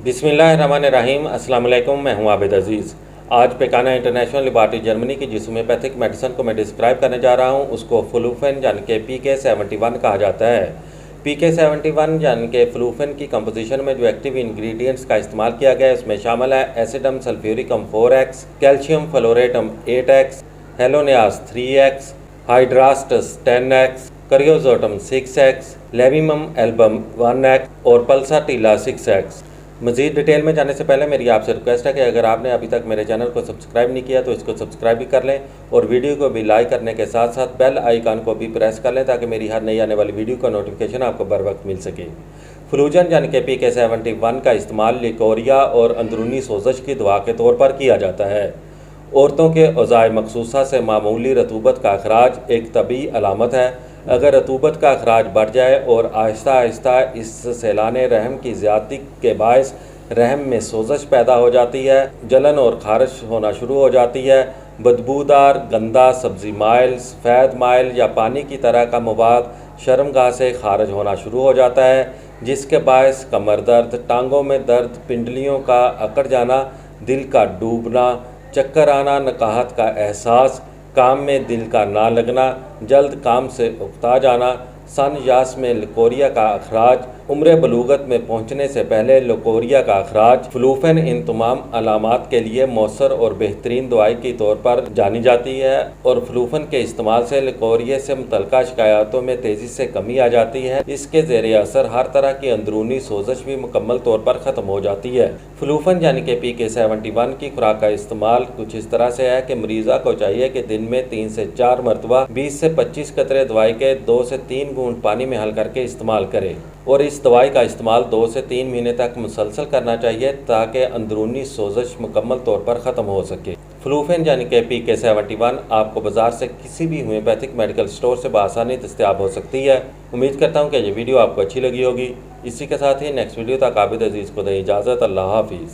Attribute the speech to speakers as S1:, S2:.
S1: बिस्मिल्लाहिर्रहमानिर्रहीम। अस्सलाम वालेकुम। मैं हूं आबिद अज़ीज़। आज पेकाना इंटरनेशनल लेबॉरेटरी जर्मनी की जिस होम्योपैथिक मेडिसिन को मैं डिस्क्राइब करने जा रहा हूं उसको फ्लूफेन यानी कि PK71 कहा जाता है। PK71 यानी कि फ्लूफेन की कंपोजिशन में जो एक्टिव इंग्रेडिएंट्स का इस्तेमाल किया गया है उसमें शामिल है acidum sulphuricum 4x, calcium fluoratum 8x, helonias 3x, hydrastis 10x, kreosotum 6x, लेविमम एल्बम 1x और पल्साटीला 6x। मज़ीद डिटेल में जाने से पहले मेरी आपसे रिक्वेस्ट है कि अगर आपने अभी तक मेरे चैनल को सब्सक्राइब नहीं किया तो इसको सब्सक्राइब भी कर लें और वीडियो को भी लाइक करने के साथ साथ बेल आइकन को भी प्रेस कर लें ताकि मेरी हर नई आने वाली वीडियो का नोटिफिकेशन आपको बर वक्त मिल सके। फ्लूजन यानी कि PK71 का इस्तेमाल लिकोरिया और अंदरूनी सोजश की दवा के तौर पर किया जाता है। औरतों के औज़ाए मखसूसा से मामूली रतूबत का अखराज एक तबी अलामत है। अगर रतूबत का अखराज बढ़ जाए और आहिस्ता आहिस्ता इस सैलाने रहम की ज़्यादती के बायस रहम में सोजश पैदा हो जाती है, जलन और खारिश होना शुरू हो जाती है, बदबूदार गंदा सब्ज़ी माइल, सफ़ेद माइल या पानी की तरह का मवाद शर्मगाह से खारिज होना शुरू हो जाता है, जिसके बायस कमर दर्द, टांगों में दर्द, पिंडलियों का अकड़ जाना, दिल का डूबना, चक्कर आना, नकाहत का एहसास, काम में दिल का ना लगना, जल्द काम से उकता जाना, सन यास में लिकोरिया का अखराज, उम्र बलूगत में पहुंचने से पहले लिकोरिया का अखराज। फ्लूफेन इन तमाम अलामात के लिए मौसर और बेहतरीन दवाई के तौर पर जानी जाती है और फ्लूफेन के इस्तेमाल से लिकोरिया से मुतल्लिका शिकायतों में तेज़ी से कमी आ जाती है। इसके ज़ेरे असर हर तरह की अंदरूनी सोजश भी मुकम्मल तौर पर ख़त्म हो जाती है। फ्लूफेन यानी कि PK71 की खुराक का इस्तेमाल कुछ इस तरह से है कि मरीज़ा को चाहिए कि दिन में 3 से 4 मरतबा 20 से 25 कतरे दवाई के 2 से 3 घूंट पानी में हल करके इस्तेमाल करें और इस दवाई का इस्तेमाल 2 से 3 महीने तक मुसलसल करना चाहिए ताकि अंदरूनी सोजश मुकम्मल तौर पर ख़त्म हो सके। फ्लूफेन यानी कि PK71 आपको बाज़ार से किसी भी होम्योपैथिक मेडिकल स्टोर से बआसानी दस्तयाब हो सकती है। उम्मीद करता हूँ कि ये वीडियो आपको अच्छी लगी होगी। इसी के साथ ही नेक्स्ट वीडियो तक आबिद अज़ीज़ को दें इजाज़त। अल्लाह हाफिज़।